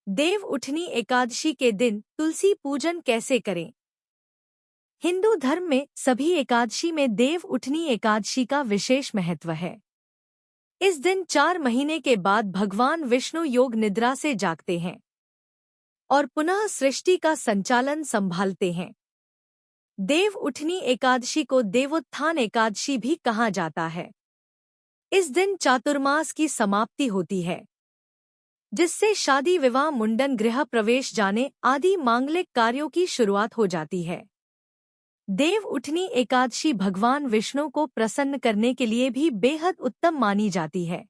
देव उठनी एकादशी के दिन तुलसी पूजन कैसे करें? हिंदू धर्म में सभी एकादशी में देव उठनी एकादशी का विशेष महत्व है। इस दिन 4 महीने के बाद भगवान विष्णु योग निद्रा से जागते हैं और पुनः सृष्टि का संचालन संभालते हैं। देव उठनी एकादशी को देवोत्थान एकादशी भी कहा जाता है। इस दिन चातुर्मास की समाप्ति होती है, जिससे शादी, विवाह, मुंडन, गृह प्रवेश, जाने आदि मांगलिक कार्यों की शुरुआत हो जाती है। देव उठनी एकादशी भगवान विष्णु को प्रसन्न करने के लिए भी बेहद उत्तम मानी जाती है।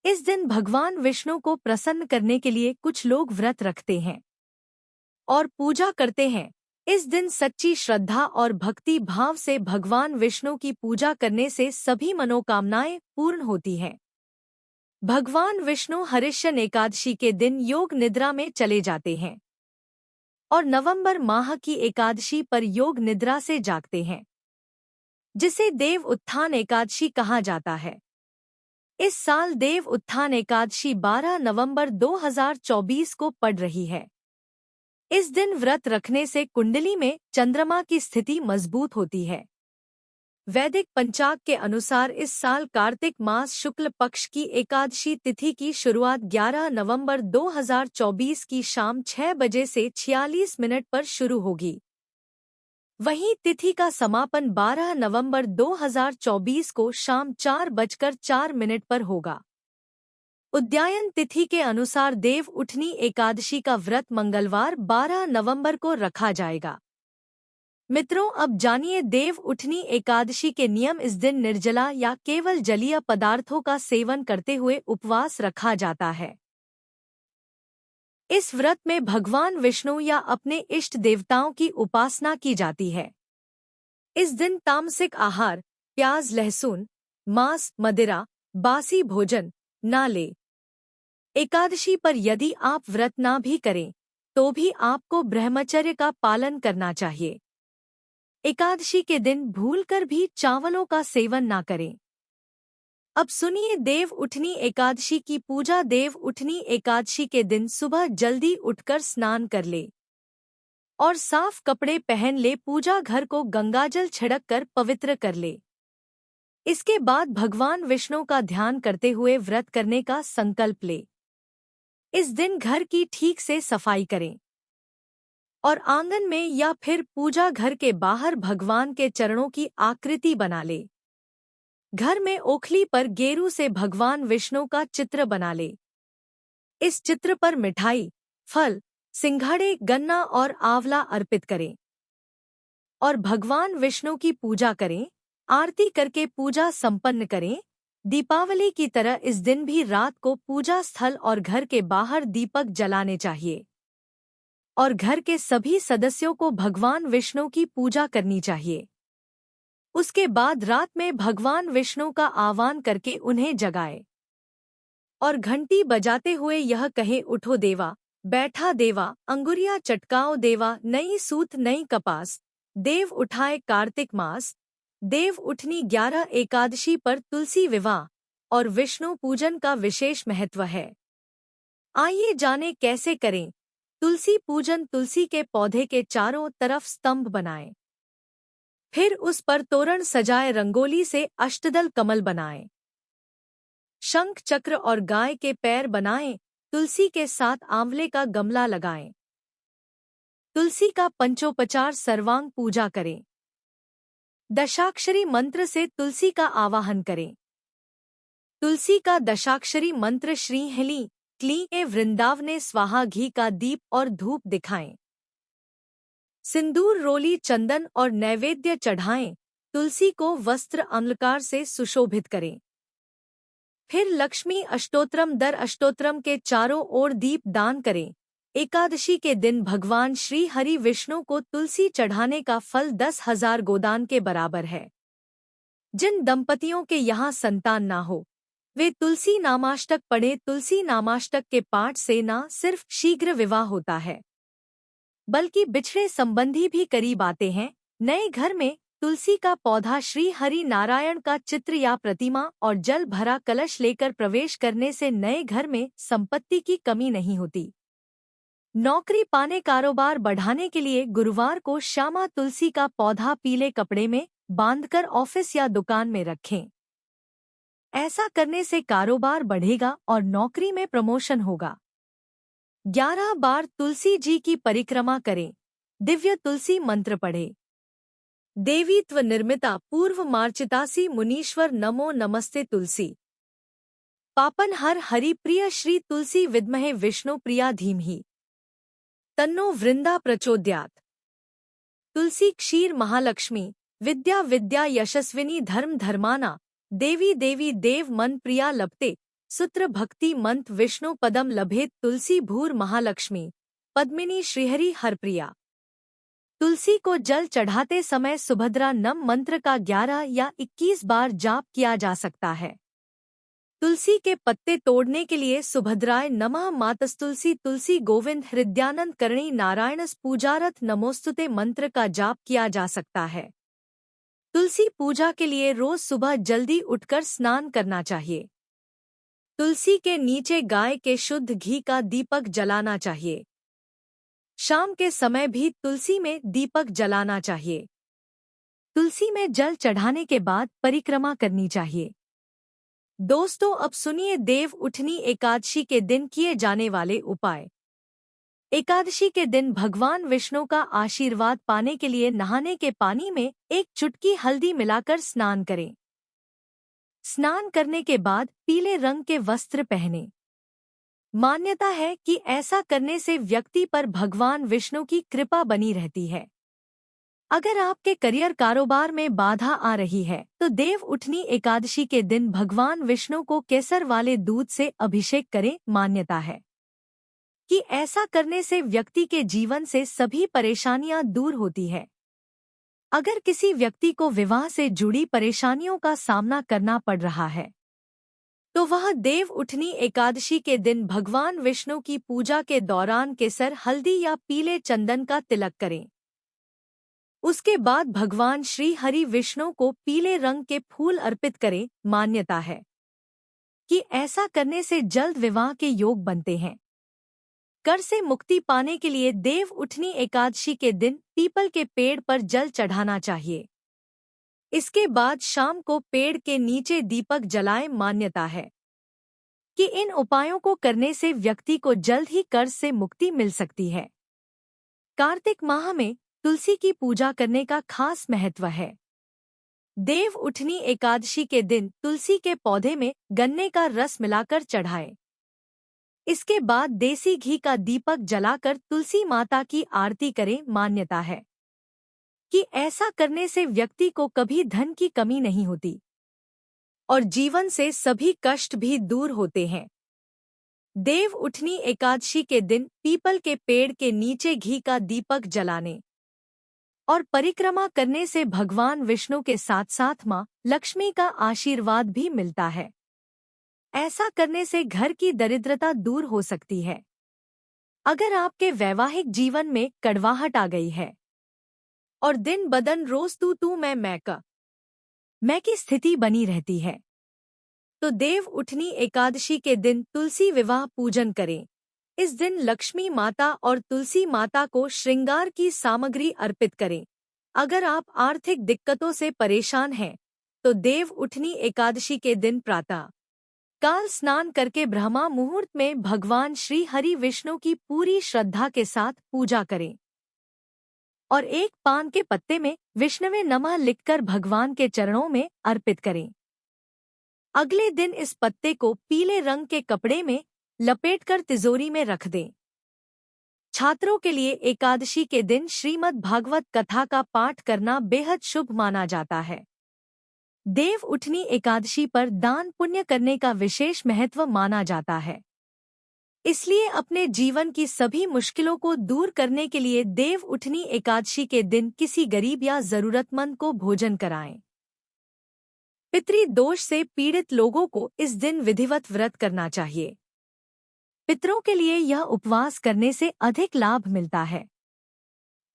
इस दिन भगवान विष्णु को प्रसन्न करने के लिए कुछ लोग व्रत रखते हैं और पूजा करते हैं। इस दिन सच्ची श्रद्धा और भक्ति भाव से भगवान विष्णु की पूजा करने से सभी मनोकामनाएं पूर्ण होती हैं। भगवान विष्णु हरिश्चन एकादशी के दिन योग निद्रा में चले जाते हैं और नवंबर माह की एकादशी पर योग निद्रा से जागते हैं, जिसे देव उत्थान एकादशी कहा जाता है। इस साल देव उत्थान एकादशी 12 नवंबर 2024 को पड़ रही है। इस दिन व्रत रखने से कुंडली में चंद्रमा की स्थिति मजबूत होती है। वैदिक पंचांग के अनुसार इस साल कार्तिक मास शुक्ल पक्ष की एकादशी तिथि की शुरुआत 11 नवंबर 2024 की शाम 6 बजे से 46 मिनट पर शुरू होगी। वहीं तिथि का समापन 12 नवंबर 2024 को शाम 4:04 पर होगा। उद्यायन तिथि के अनुसार देव उठनी एकादशी का व्रत मंगलवार 12 नवंबर को रखा जाएगा। मित्रों, अब जानिए देव उठनी एकादशी के नियम। इस दिन निर्जला या केवल जलीय पदार्थों का सेवन करते हुए उपवास रखा जाता है। इस व्रत में भगवान विष्णु या अपने इष्ट देवताओं की उपासना की जाती है। इस दिन तामसिक आहार, प्याज, लहसुन, मांस, मदिरा, बासी भोजन ना ले। एकादशी पर यदि आप व्रत ना भी करें तो भी आपको ब्रह्मचर्य का पालन करना चाहिए। एकादशी के दिन भूलकर भी चावलों का सेवन ना करें। अब सुनिए देव उठनी एकादशी की पूजा। देव उठनी एकादशी के दिन सुबह जल्दी उठकर स्नान कर ले और साफ कपड़े पहन ले। पूजा घर को गंगाजल छिड़क कर पवित्र कर ले। इसके बाद भगवान विष्णु का ध्यान करते हुए व्रत करने का संकल्प ले। इस दिन घर की ठीक से सफाई करें और आंगन में या फिर पूजा घर के बाहर भगवान के चरणों की आकृति बना ले। घर में ओखली पर गेरू से भगवान विष्णु का चित्र बना ले। इस चित्र पर मिठाई, फल, सिंघाड़े, गन्ना और आंवला अर्पित करें और भगवान विष्णु की पूजा करें। आरती करके पूजा संपन्न करें। दीपावली की तरह इस दिन भी रात को पूजा स्थल और घर के बाहर दीपक जलाने चाहिए और घर के सभी सदस्यों को भगवान विष्णु की पूजा करनी चाहिए। उसके बाद रात में भगवान विष्णु का आह्वान करके उन्हें जगाए और घंटी बजाते हुए यह कहे, उठो देवा, बैठा देवा, अंगुरिया चटकाओ देवा, नई सूत नई कपास, देव उठाए कार्तिक मास। देव उठनी 11 एकादशी पर तुलसी विवाह और विष्णु पूजन का विशेष महत्व है। आइए जाने कैसे करें तुलसी पूजन। तुलसी के पौधे के चारों तरफ स्तंभ बनाएं, फिर उस पर तोरण सजाए, रंगोली से अष्टदल कमल बनाएं, शंख चक्र और गाय के पैर बनाएं। तुलसी के साथ आंवले का गमला लगाएं। तुलसी का पंचोपचार सर्वांग पूजा करें। दशाक्षरी मंत्र से तुलसी का आवाहन करें। तुलसी का दशाक्षरी मंत्र श्री हली क्ली ए वृंदावने स्वाहा घी का दीप और धूप दिखाएं। सिंदूर, रोली, चंदन और नैवेद्य चढ़ाएं। तुलसी को वस्त्र अलंकार से सुशोभित करें। फिर लक्ष्मी अष्टोत्रम दर अष्टोत्रम के चारों ओर दीप दान करें। एकादशी के दिन भगवान श्री हरि विष्णु को तुलसी चढ़ाने का फल 10,000 गोदान के बराबर है। जिन दंपतियों के यहाँ संतान ना हो वे तुलसी नामाष्टक पढ़े। तुलसी नामाष्टक के पाठ से न सिर्फ शीघ्र विवाह होता है, बल्कि बिछड़े संबंधी भी करीब आते हैं। नए घर में तुलसी का पौधा, श्री हरि नारायण का चित्र या प्रतिमा और जल भरा कलश लेकर प्रवेश करने से नए घर में संपत्ति की कमी नहीं होती। नौकरी पाने कारोबार बढ़ाने के लिए गुरुवार को श्यामा तुलसी का पौधा पीले कपड़े में बांधकर ऑफिस या दुकान में रखें। ऐसा करने से कारोबार बढ़ेगा और नौकरी में प्रमोशन होगा। 11 बार तुलसी जी की परिक्रमा करें। दिव्य तुलसी मंत्र पढ़े। देवीत्व निर्मिता पूर्व मार्चितासी मुनीश्वर नमो नमस्ते तुलसी। पापन हर हरि प्रिय श्री तुलसी विद्महे विष्णु प्रिया धीमहि तन्नो वृंदा प्रचोदयात्। तुलसी क्षीर महालक्ष्मी विद्या विद्या यशस्विनी धर्म धर्माना देवी देवी देव मन प्रिया लपते सूत्र भक्ति मंत्र विष्णु पदम लभेत तुलसी भूर महालक्ष्मी पद्मिनी श्रीहरि हरप्रिया। तुलसी को जल चढ़ाते समय सुभद्रा नम मंत्र का 11 या 21 बार जाप किया जा सकता है। तुलसी के पत्ते तोड़ने के लिए सुभद्राय नमः मातस्तुलसी तुलसी गोविंद हृदयानंद करणी नारायणस पूजारथ नमोस्तुते मंत्र का जाप किया जा सकता है। तुलसी पूजा के लिए रोज सुबह जल्दी उठकर स्नान करना चाहिए। तुलसी के नीचे गाय के शुद्ध घी का दीपक जलाना चाहिए। शाम के समय भी तुलसी में दीपक जलाना चाहिए। तुलसी में जल चढ़ाने के बाद परिक्रमा करनी चाहिए। दोस्तों, अब सुनिए देव उठनी एकादशी के दिन किए जाने वाले उपाय। एकादशी के दिन भगवान विष्णु का आशीर्वाद पाने के लिए नहाने के पानी में एक चुटकी हल्दी मिलाकर स्नान करें। स्नान करने के बाद पीले रंग के वस्त्र पहनें। मान्यता है कि ऐसा करने से व्यक्ति पर भगवान विष्णु की कृपा बनी रहती है। अगर आपके करियर कारोबार में बाधा आ रही है तो देव उठनी एकादशी के दिन भगवान विष्णु को केसर वाले दूध से अभिषेक करें। मान्यता है कि ऐसा करने से व्यक्ति के जीवन से सभी परेशानियां दूर होती है। अगर किसी व्यक्ति को विवाह से जुड़ी परेशानियों का सामना करना पड़ रहा है तो वह देव उठनी एकादशी के दिन भगवान विष्णु की पूजा के दौरान केसर हल्दी या पीले चंदन का तिलक करें। उसके बाद भगवान श्री हरि विष्णु को पीले रंग के फूल अर्पित करें। मान्यता है कि ऐसा करने से जल्द विवाह के योग बनते हैं। कर से मुक्ति पाने के लिए देव उठनी एकादशी के दिन पीपल के पेड़ पर जल चढ़ाना चाहिए। इसके बाद शाम को पेड़ के नीचे दीपक जलाएं। मान्यता है कि इन उपायों को करने से व्यक्ति को जल्द ही कर्ज से मुक्ति मिल सकती है। कार्तिक माह में तुलसी की पूजा करने का खास महत्व है। देव उठनी एकादशी के दिन तुलसी के पौधे में गन्ने का रस मिलाकर चढ़ाएं। इसके बाद देसी घी का दीपक जलाकर तुलसी माता की आरती करें। मान्यता है कि ऐसा करने से व्यक्ति को कभी धन की कमी नहीं होती और जीवन से सभी कष्ट भी दूर होते हैं। देव उठनी एकादशी के दिन पीपल के पेड़ के नीचे घी का दीपक जलाने और परिक्रमा करने से भगवान विष्णु के साथ साथ मां लक्ष्मी का आशीर्वाद भी मिलता है। ऐसा करने से घर की दरिद्रता दूर हो सकती है। अगर आपके वैवाहिक जीवन में कड़वाहट आ गई है और दिन बदन रोज तू मैं की स्थिति बनी रहती है तो देव उठनी एकादशी के दिन तुलसी विवाह पूजन करें। इस दिन लक्ष्मी माता और तुलसी माता को श्रृंगार की सामग्री अर्पित करें। अगर आप आर्थिक दिक्कतों से परेशान हैं तो देव उठनी एकादशी के दिन प्रातः काल स्नान करके ब्रह्मा मुहूर्त में भगवान श्री हरि विष्णु की पूरी श्रद्धा के साथ पूजा करें और एक पान के पत्ते में विष्णवे नमः लिखकर भगवान के चरणों में अर्पित करें। अगले दिन इस पत्ते को पीले रंग के कपड़े में लपेटकर तिजोरी में रख दें। छात्रों के लिए एकादशी के दिन श्रीमद् भागवत कथा का पाठ करना बेहद शुभ माना जाता है। देव उठनी एकादशी पर दान पुण्य करने का विशेष महत्व माना जाता है। इसलिए अपने जीवन की सभी मुश्किलों को दूर करने के लिए देव उठनी एकादशी के दिन किसी गरीब या जरूरतमंद को भोजन कराएं। पितृ दोष से पीड़ित लोगों को इस दिन विधिवत व्रत करना चाहिए। पितरों के लिए यह उपवास करने से अधिक लाभ मिलता है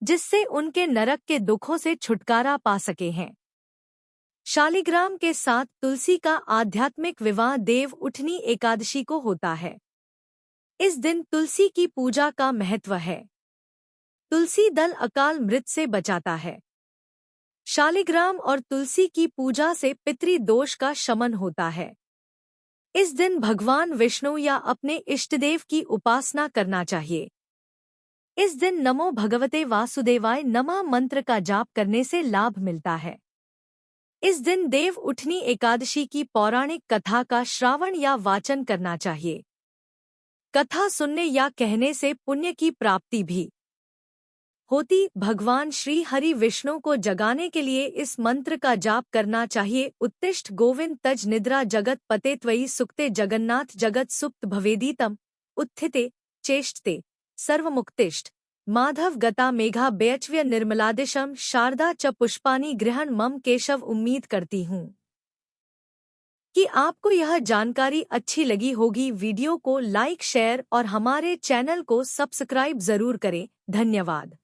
जिससे उनके नरक के दुखों से छुटकारा पा सके हैं। शालिग्राम के साथ तुलसी का आध्यात्मिक विवाह देव उठनी एकादशी को होता है। इस दिन तुलसी की पूजा का महत्व है। तुलसी दल अकाल मृत से बचाता है। शालिग्राम और तुलसी की पूजा से पितृदोष का शमन होता है। इस दिन भगवान विष्णु या अपने इष्टदेव की उपासना करना चाहिए। इस दिन नमो भगवते वासुदेवाय नमः मंत्र का जाप करने से लाभ मिलता है। इस दिन देव उठनी एकादशी की पौराणिक कथा का श्रावण या वाचन करना चाहिए। कथा सुनने या कहने से पुण्य की प्राप्ति भी होती। भगवान श्री हरि विष्णु को जगाने के लिए इस मंत्र का जाप करना चाहिए। उत्तिष्ठ गोविंद तज निद्रा जगत पते त्वयि सुक्ते जगन्नाथ जगत सुप्त भवेदीतम उत्थिते चेष्टते सर्वमुक्तिष्ठ माधव गता मेघा बेचव्य निर्मलादिशम शारदा च पुष्पानी गृहण मम केशव। उम्मीद करती हूँ कि आपको यह जानकारी अच्छी लगी होगी। वीडियो को लाइक शेयर और हमारे चैनल को सब्सक्राइब जरूर करें। धन्यवाद।